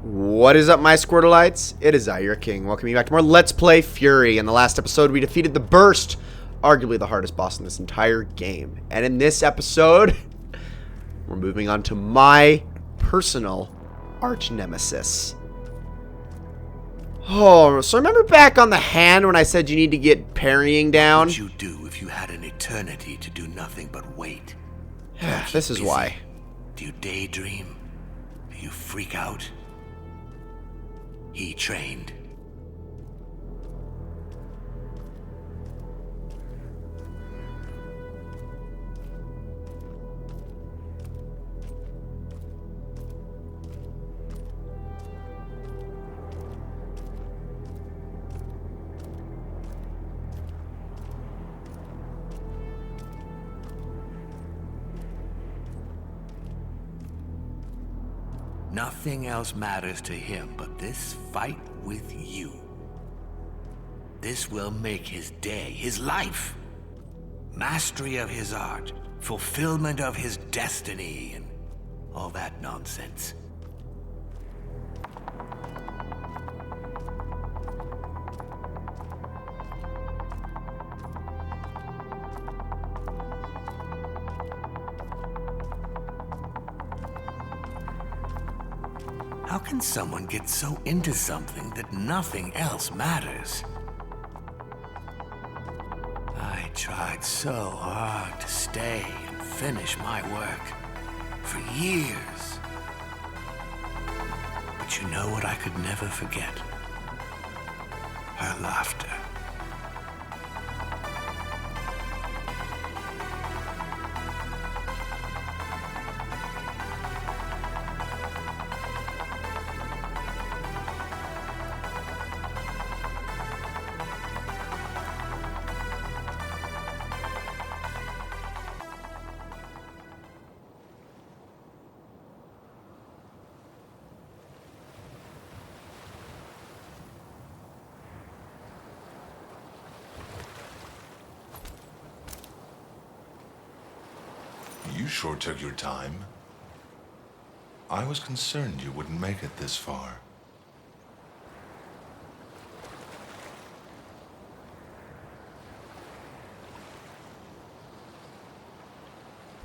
What is up, my Squirtleites? It is I, your king. Welcome you back to more Let's Play Furi. In the last episode, we defeated the Burst, arguably the hardest boss in this entire game. And in this episode, we're moving on to my personal arch nemesis. Oh, so remember back on the hand when I said you need to get parrying down? What would you do if you had an eternity to do nothing but wait? This is why. Do you daydream? Do you freak out? He trained. Nothing else matters to him but this fight with you. This will make his day, his life. Mastery of his art, fulfillment of his destiny, and all that nonsense. How can someone get so into something that nothing else matters? I tried so hard to stay and finish my work for years. But you know what I could never forget? Her laughter. You sure took your time. I was concerned you wouldn't make it this far.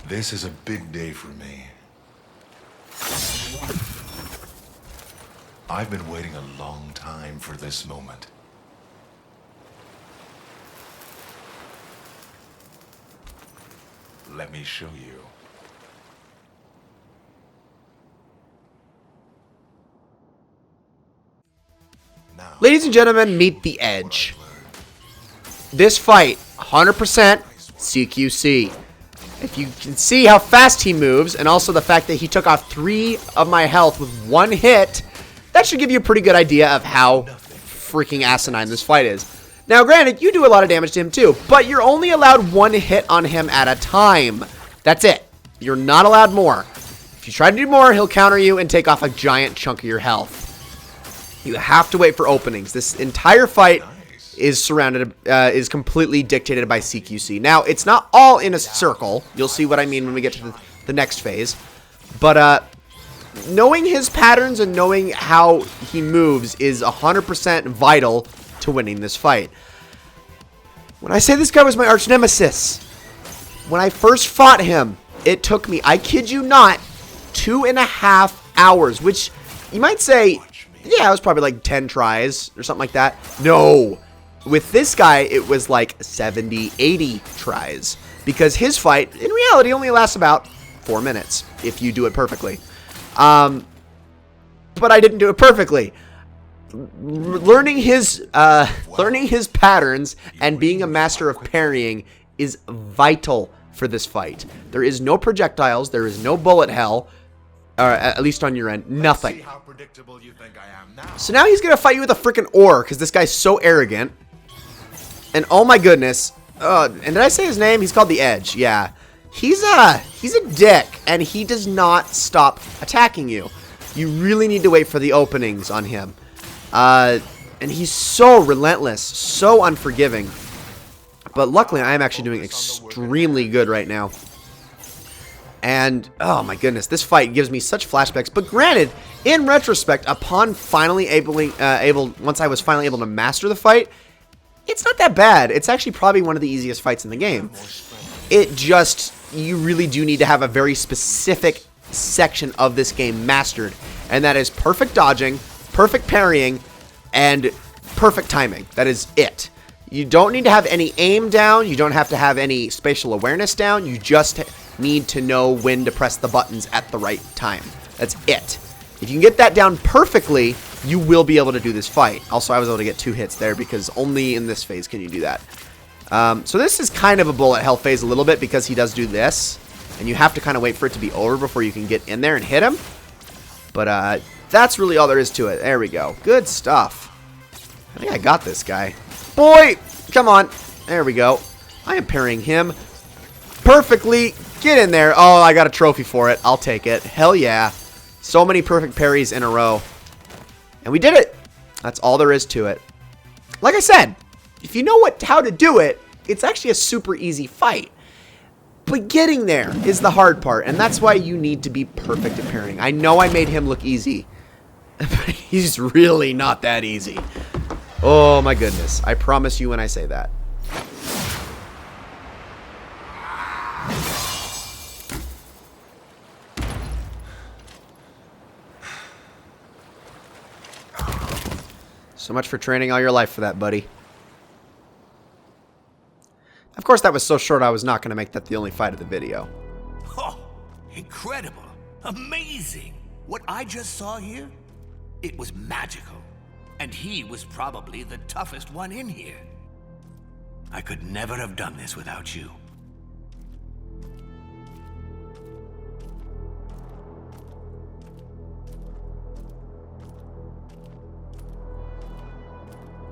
This is a big day for me. I've been waiting a long time for this moment. Let me show you. Now, Ladies and gentlemen, meet the Edge. This fight, 100% CQC. If you can see how fast he moves, and also the fact that he took off 3 of my health with 1 hit, that should give you a pretty good idea of how freaking asinine this fight is. Now, granted, you do a lot of damage to him too, but you're only allowed 1 hit on him at a time. That's it. You're not allowed more. If you try to do more, he'll counter you and take off a giant chunk of your health. You have to wait for openings. This entire fight is is completely dictated by CQC. Now, it's not all in a circle. You'll see what I mean when we get to the next phase. But knowing his patterns and knowing how he moves is 100% vital to winning this fight. When I say this guy was my arch nemesis, when I first fought him, it took me, I kid you not, 2.5 hours, which you might say, yeah, it was probably like 10 tries or something like that. No, with this guy, it was like 70, 80 tries, because his fight, in reality, only lasts about 4 minutes if you do it perfectly. But I didn't do it perfectly. Learning his patterns and being a master of parrying is vital for this fight. There is no projectiles. There is no bullet hell, or at least on your end, nothing. So now he's gonna fight you with a freaking ore because this guy's so arrogant. And oh my goodness, and did I say his name? He's called the Edge. Yeah, he's a dick, and he does not stop attacking you. You really need to wait for the openings on him. And he's so relentless, so unforgiving. But luckily, I am actually doing extremely good right now. And, oh my goodness, this fight gives me such flashbacks. But granted, in retrospect, upon finally once I was finally able to master the fight, it's not that bad. It's actually probably one of the easiest fights in the game. It just, you really do need to have a very specific section of this game mastered. And that is perfect dodging, perfect parrying, and perfect timing. That is it. You don't need to have any aim down. You don't have to have any spatial awareness down. You just need to know when to press the buttons at the right time. That's it. If you can get that down perfectly, you will be able to do this fight. Also, I was able to get 2 hits there because only in this phase can you do that. So this is kind of a bullet hell phase a little bit because he does do this. And you have to kind of wait for it to be over before you can get in there and hit him. But that's really all there is to it. There we go. Good stuff. I think I got this guy. Boy! Come on. There we go. I am parrying him perfectly. Get in there. Oh, I got a trophy for it. I'll take it. Hell yeah. So many perfect parries in a row. And we did it. That's all there is to it. Like I said, if you know how to do it, it's actually a super easy fight. But getting there is the hard part, and that's why you need to be perfect at parrying. I know I made him look easy, but he's really not that easy. Oh my goodness. I promise you when I say that. So much for training all your life for that, buddy. Of course, that was so short I was not going to make that the only fight of the video. Oh, incredible. Amazing. What I just saw here, it was magical. And he was probably the toughest one in here. I could never have done this without you.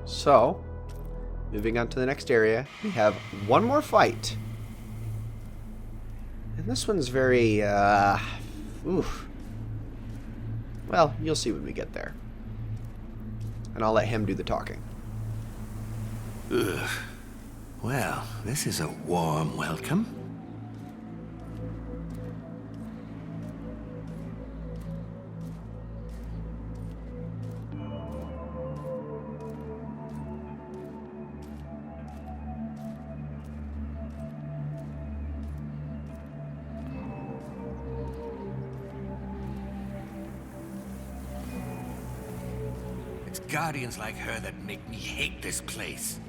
So, moving on to the next area, we have one more fight. And this one's very, oof. Well, you'll see when we get there. And I'll let him do the talking. Ugh. Well, this is a warm welcome. Guardians like her that make me hate this place.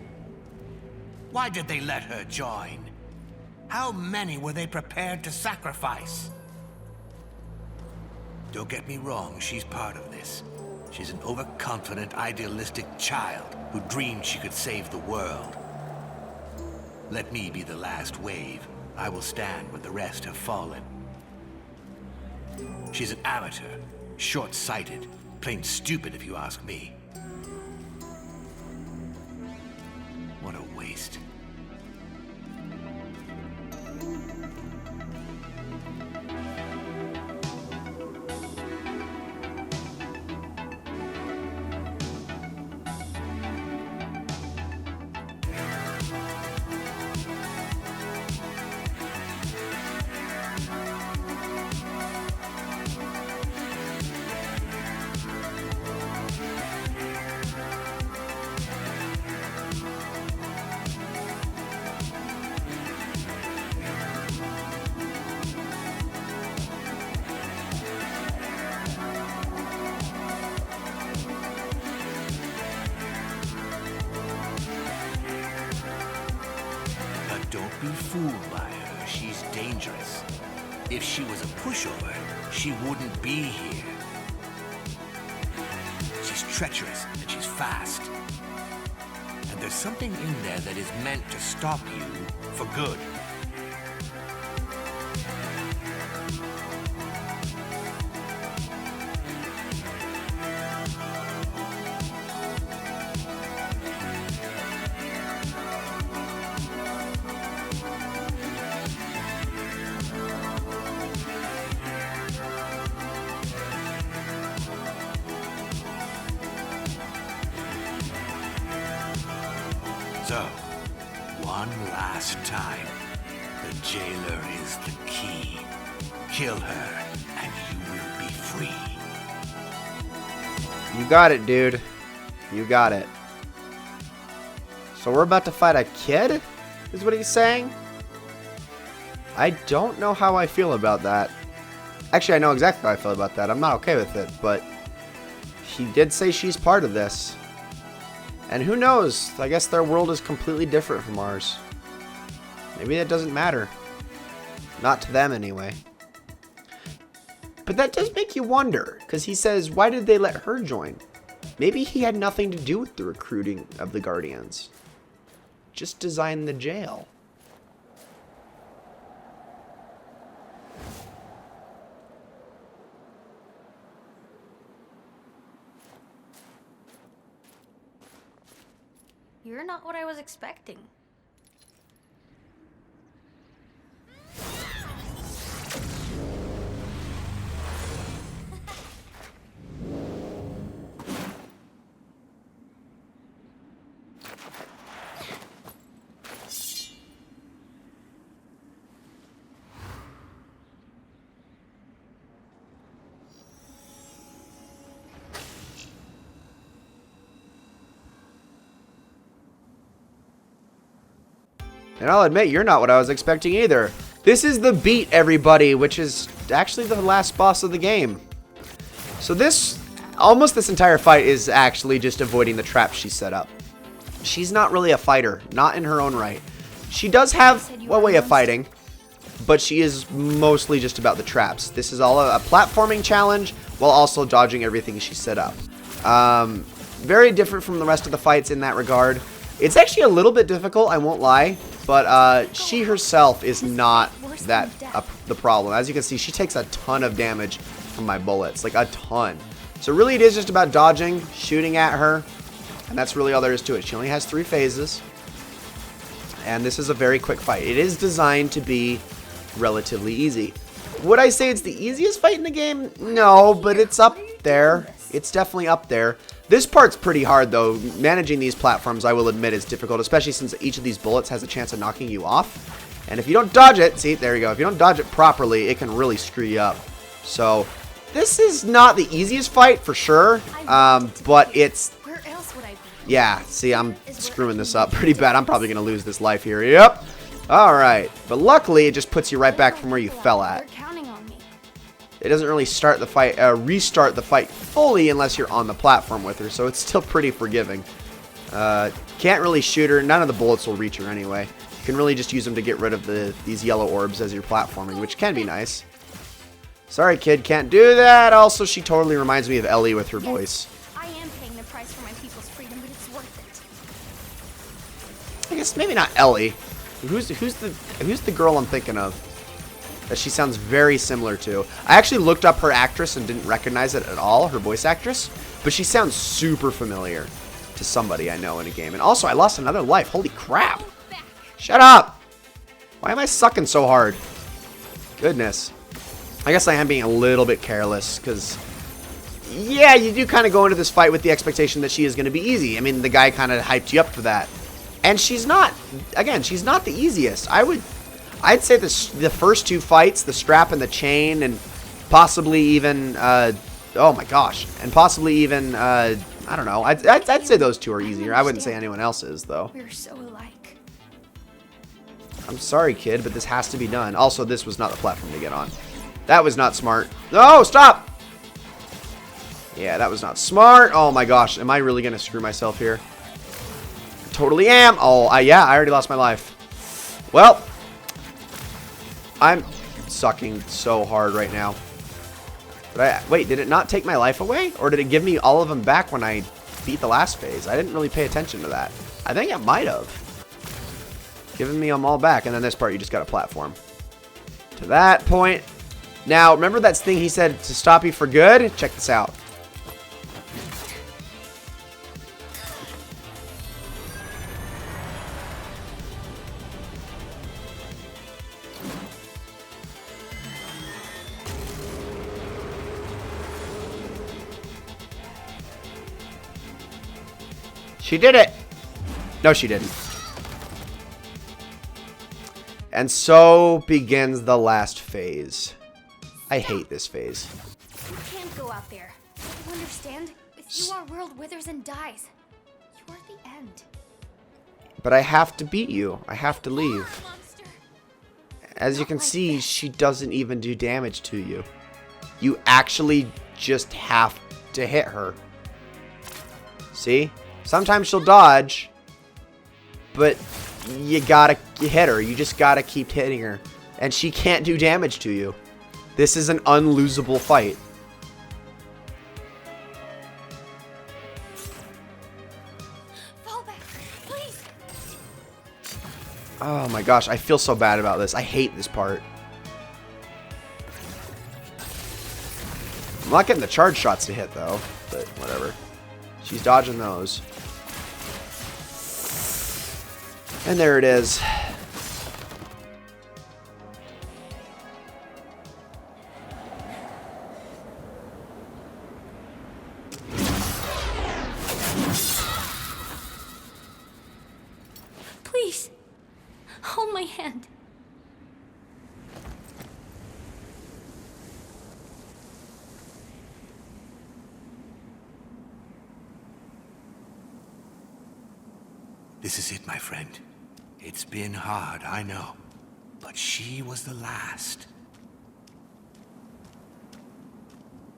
Why did they let her join? How many were they prepared to sacrifice? Don't get me wrong, she's part of this. She's an overconfident, idealistic child who dreamed she could save the world. Let me be the last wave. I will stand when the rest have fallen. She's an amateur, short-sighted, plain stupid if you ask me. What a waste. Don't be fooled by her. She's dangerous. If she was a pushover, she wouldn't be here. She's treacherous and she's fast. And there's something in there that is meant to stop you for good. So, one last time, the jailer is the key. Kill her, and you will be free. You got it, dude. You got it. So we're about to fight a kid? Is what he's saying? I don't know how I feel about that. Actually, I know exactly how I feel about that. I'm not okay with it, but he did say she's part of this. And who knows? I guess their world is completely different from ours. Maybe that doesn't matter. Not to them, anyway. But that does make you wonder, because he says, why did they let her join? Maybe he had nothing to do with the recruiting of the Guardians. Just designed the jail. You're not what I was expecting. And I'll admit, you're not what I was expecting either. This is the beat, everybody, which is actually the last boss of the game. So almost this entire fight is actually just avoiding the traps she set up. She's not really a fighter, not in her own right. She does have a way of fighting, but she is mostly just about the traps. This is all a platforming challenge while also dodging everything she set up. Very different from the rest of the fights in that regard. It's actually a little bit difficult, I won't lie, but she herself is not the problem. As you can see, she takes a ton of damage from my bullets, like a ton. So really it is just about dodging, shooting at her, and that's really all there is to it. She only has 3 phases, and this is a very quick fight. It is designed to be relatively easy. Would I say it's the easiest fight in the game? No, but it's up there. It's definitely up there. This part's pretty hard, though. Managing these platforms, I will admit, is difficult, especially since each of these bullets has a chance of knocking you off. And if you don't dodge it, see, there you go. If you don't dodge it properly, it can really screw you up. So, this is not the easiest fight, for sure, but it's... Where else would I be? Yeah, see, I'm screwing this up pretty bad. I'm probably going to lose this life here. Yep. All right. But luckily, it just puts you right back from where you fell at. They're counting on me. It doesn't really start the fight, restart the fight fully unless you're on the platform with her, so it's still pretty forgiving. Can't really shoot her. None of the bullets will reach her anyway. You can really just use them to get rid of these yellow orbs as you're platforming, which can be nice. Sorry, kid, can't do that. Also, she totally reminds me of Ellie with her voice. I am paying the price for my people's freedom, but it's worth it. I guess maybe not Ellie. Who's the girl I'm thinking of? That she sounds very similar to. I actually looked up her actress and didn't recognize it at all, her voice actress, but she sounds super familiar to somebody I know in a game. And also, I lost another life. Holy crap. Shut up. Why am I sucking so hard? Goodness. I guess I am being a little bit careless, because, yeah, you do kind of go into this fight with the expectation that she is going to be easy. I mean, the guy kind of hyped you up for that. And she's not. Again, she's not the easiest. I'd say the first 2 fights, the strap and the chain, and possibly even, oh my gosh, and possibly even, I don't know. I'd say those 2 are easier. I wouldn't say anyone else is, though. We're so alike. I'm sorry, kid, but this has to be done. Also, this was not the platform to get on. That was not smart. No, stop! Yeah, that was not smart. Oh my gosh, am I really going to screw myself here? I totally am. Oh, yeah, I already lost my life. Well, I'm sucking so hard right now. Wait, did it not take my life away? Or did it give me all of them back when I beat the last phase? I didn't really pay attention to that. I think it might have given me them all back. And then this part, you just got a platform. To that point. Now, remember that thing he said to stop you for good? Check this out. She did it! No, she didn't. And so begins the last phase. I hate this phase. You can't go out there. You understand? If you, our world withers and dies. You are the end. But I have to beat you. I have to leave. Monster. As you can see, she doesn't even do damage to you. You actually just have to hit her. See? Sometimes she'll dodge, but you gotta hit her. You just gotta keep hitting her. And she can't do damage to you. This is an unlosable fight. Fall back, please. Oh my gosh, I feel so bad about this. I hate this part. I'm not getting the charge shots to hit though, but whatever. She's dodging those. And there it is. Please. Hold my hand. This is it, my friend. It's been hard, I know. But she was the last.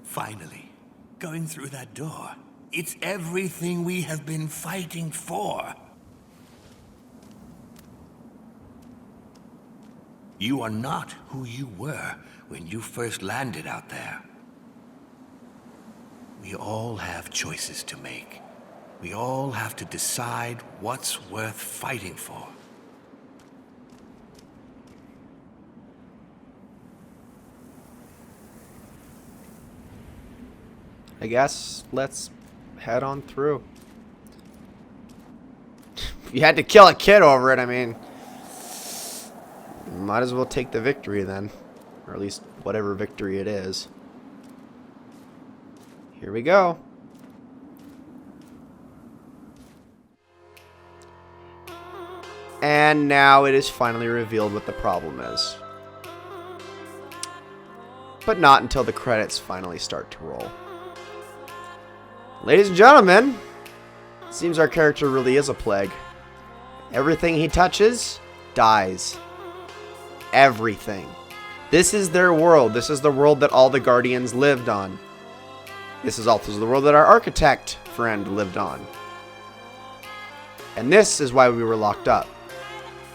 Finally, going through that door. It's everything we have been fighting for. You are not who you were when you first landed out there. We all have choices to make. We all have to decide what's worth fighting for. I guess let's head on through. If you had to kill a kid over it, I mean, might as well take the victory then. Or at least whatever victory it is. Here we go. And now it is finally revealed what the problem is. But not until the credits finally start to roll. Ladies and gentlemen, it seems our character really is a plague. Everything he touches dies. Everything. This is their world. This is the world that all the Guardians lived on. This is also the world that our architect friend lived on. And this is why we were locked up.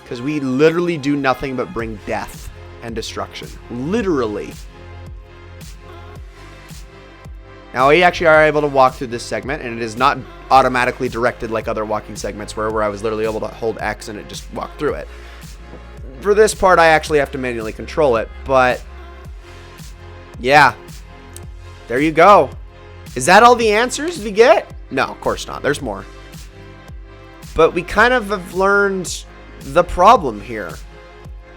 Because we literally do nothing but bring death and destruction. Literally. Now, we actually are able to walk through this segment, and it is not automatically directed like other walking segments where I was literally able to hold X and it just walked through it. For this part, I actually have to manually control it, but yeah, there you go. Is that all the answers we get? No, of course not. There's more. But we kind of have learned the problem here.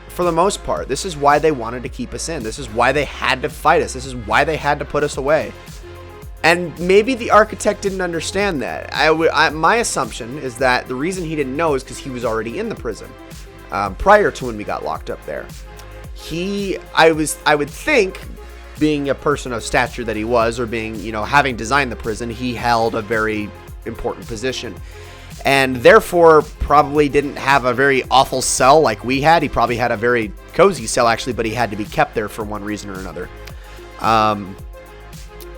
For the most part, this is why they wanted to keep us in. This is why they had to fight us. This is why they had to put us away. And maybe the architect didn't understand that. My assumption is that the reason he didn't know is because he was already in the prison prior to when we got locked up there. I would think, being a person of stature that he was, or being, having designed the prison, he held a very important position. And therefore, probably didn't have a very awful cell like we had. He probably had a very cozy cell, actually, but he had to be kept there for one reason or another.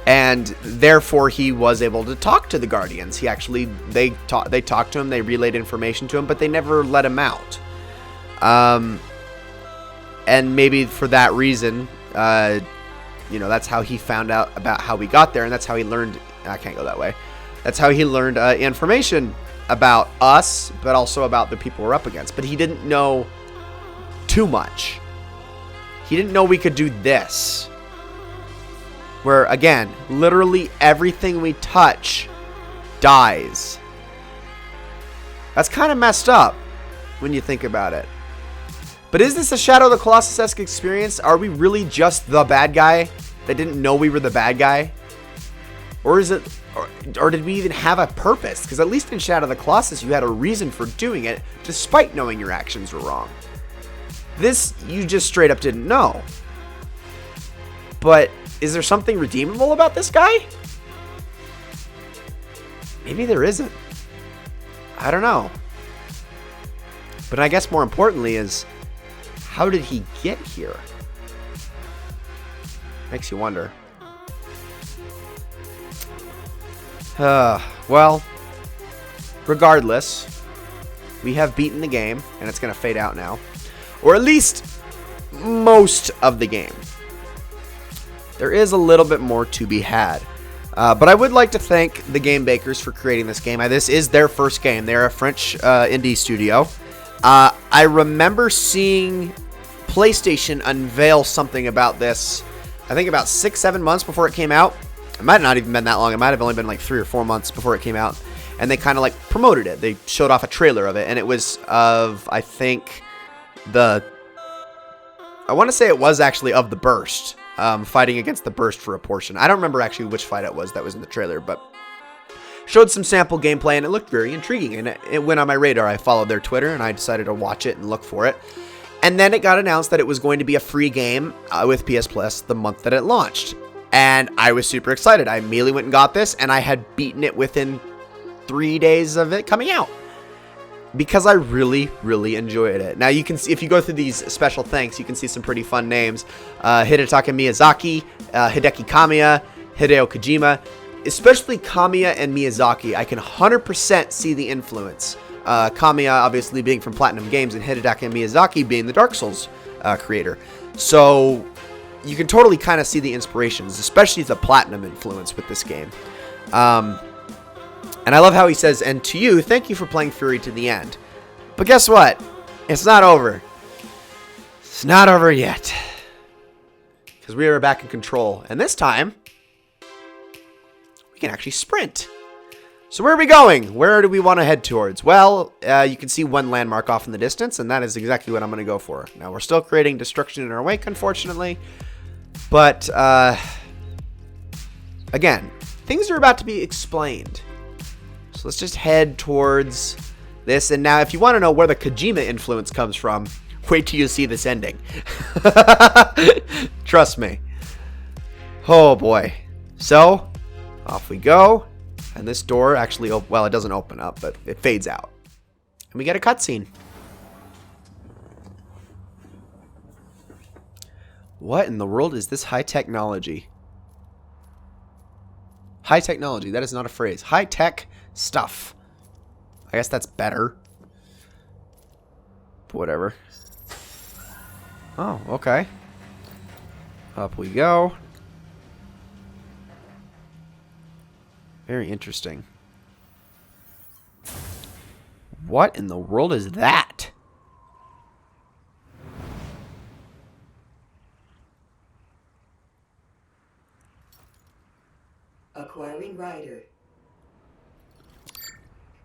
And therefore, he was able to talk to the Guardians. They talked to him, they relayed information to him, but they never let him out. And maybe for that reason, that's how he found out about how we got there, and that's how he learned. I can't go that way. That's how he learned information about us, but also about the people we're up against. But he didn't know too much. He didn't know we could do this. Where, again, literally everything we touch dies. That's kind of messed up when you think about it. But is this a Shadow of the Colossus-esque experience? Are we really just the bad guy that didn't know we were the bad guy? Or is it, or did we even have a purpose? Because at least in Shadow of the Colossus, you had a reason for doing it, despite knowing your actions were wrong. This, you just straight up didn't know. But is there something redeemable about this guy? Maybe there isn't. I don't know. But I guess more importantly is, how did he get here? Makes you wonder. Well, regardless, we have beaten the game, and it's going to fade out now. Or at least most of the game. There is a little bit more to be had. But I would like to thank the game bakers for creating this game. This is their first game. They're a French indie studio. I remember seeing PlayStation unveil something about this, I think about 6-7 months before it came out. It might not even been that long. It might have only been like 3 or 4 months before it came out. And they kind of like promoted it. They showed off a trailer of it. And it was of, I think, I want to say it was actually of the Burst. Fighting against the Burst for a portion. I don't remember actually which fight it was that was in the trailer, but showed some sample gameplay and it looked very intriguing. And it went on my radar. I followed their Twitter and I decided to watch it and look for it. And then it got announced that it was going to be a free game with PS Plus the month that it launched. And I was super excited. I immediately went and got this, and I had beaten it within 3 days of it coming out. Because I really, really enjoyed it. Now you can see, if you go through these special thanks, you can see some pretty fun names. Hidetaka Miyazaki, Hideki Kamiya, Hideo Kojima. Especially Kamiya and Miyazaki, I can 100% see the influence. Kamiya obviously being from Platinum Games, and Hidetaka Miyazaki being the Dark Souls creator. So you can totally kind of see the inspirations, especially the Platinum influence with this game. And I love how he says, and to you, thank you for playing Furi to the end. But guess what? It's not over. It's not over yet. Because we are back in control. And this time, we can actually sprint. So where are we going? Where do we want to head towards? Well, you can see one landmark off in the distance, and that is exactly what I'm going to go for. Now, we're still creating destruction in our wake, unfortunately. But, again, things are about to be explained. So let's just head towards this. And now, if you want to know where the Kojima influence comes from, wait till you see this ending. Trust me. Oh, boy. So, off we go. And this door actually, well, it doesn't open up, but it fades out. And we get a cutscene. What in the world is this high technology? High technology, that is not a phrase. High tech stuff. I guess that's better. Whatever. Oh, okay. Up we go. Very interesting. What in the world is that? Acquiring rider.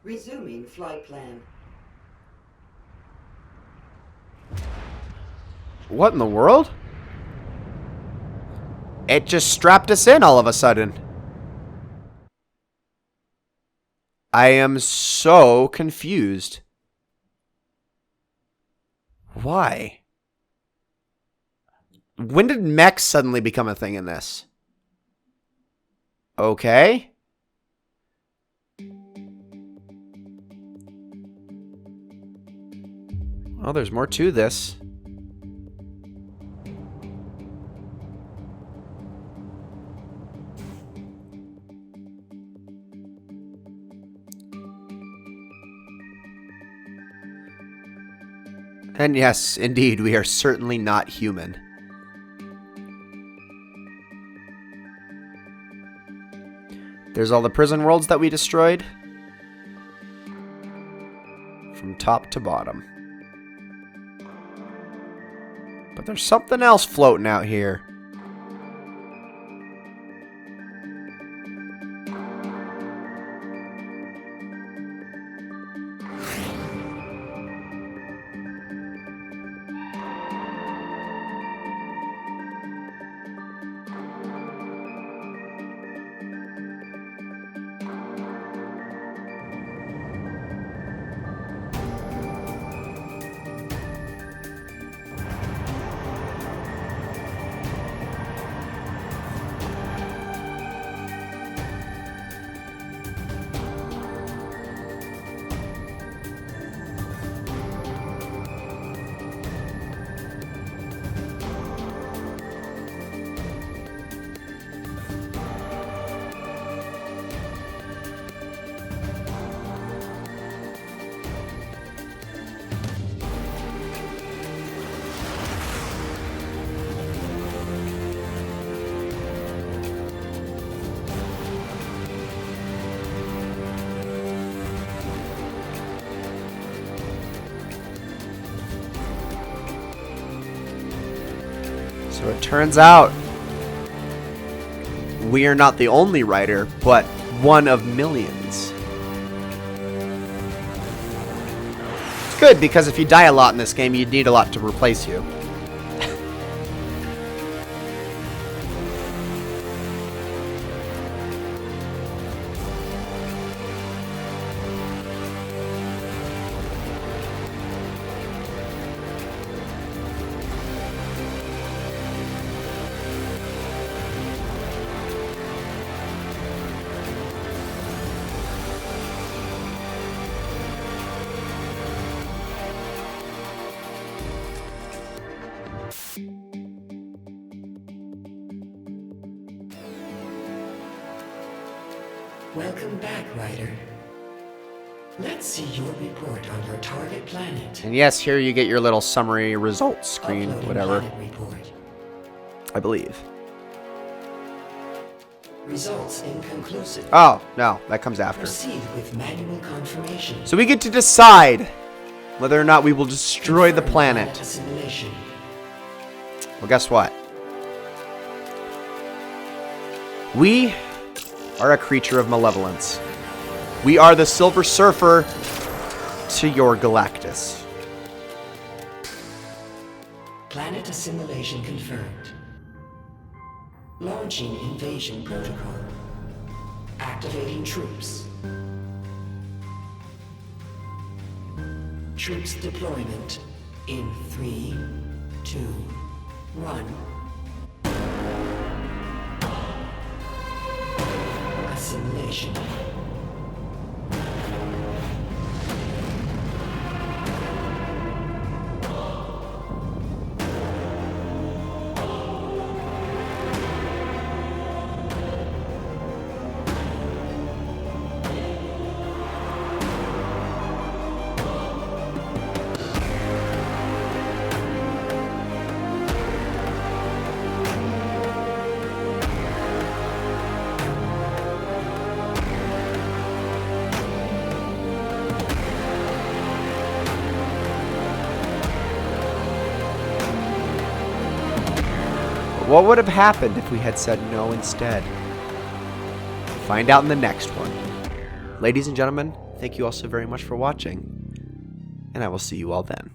Resuming flight plan. What in the world? It just strapped us in all of a sudden. I am so confused. Why? When did mechs suddenly become a thing in this? Okay. Well, there's more to this. And yes, indeed, we are certainly not human. There's all the prison worlds that we destroyed. From top to bottom. But there's something else floating out here. So it turns out we are not the only rider, but one of millions. It's good because if you die a lot in this game, you'd need a lot to replace you. Welcome back, Ryder. Let's see your report on your target planet. And yes, here you get your little summary results screen, Uploading whatever, planet report. I believe. Results inconclusive. Oh, no, that comes after. Proceed with manual confirmation. So we get to decide whether or not we will destroy the planet. Assimilation. Well, guess what? We are a creature of malevolence. We are the Silver Surfer to your Galactus. Planet assimilation confirmed. Launching invasion protocol. Activating troops. Troops deployment in 3, 2, 1. Assimilation. What would have happened if we had said no instead? Find out in the next one. Ladies and gentlemen, thank you all so very much for watching, and I will see you all then.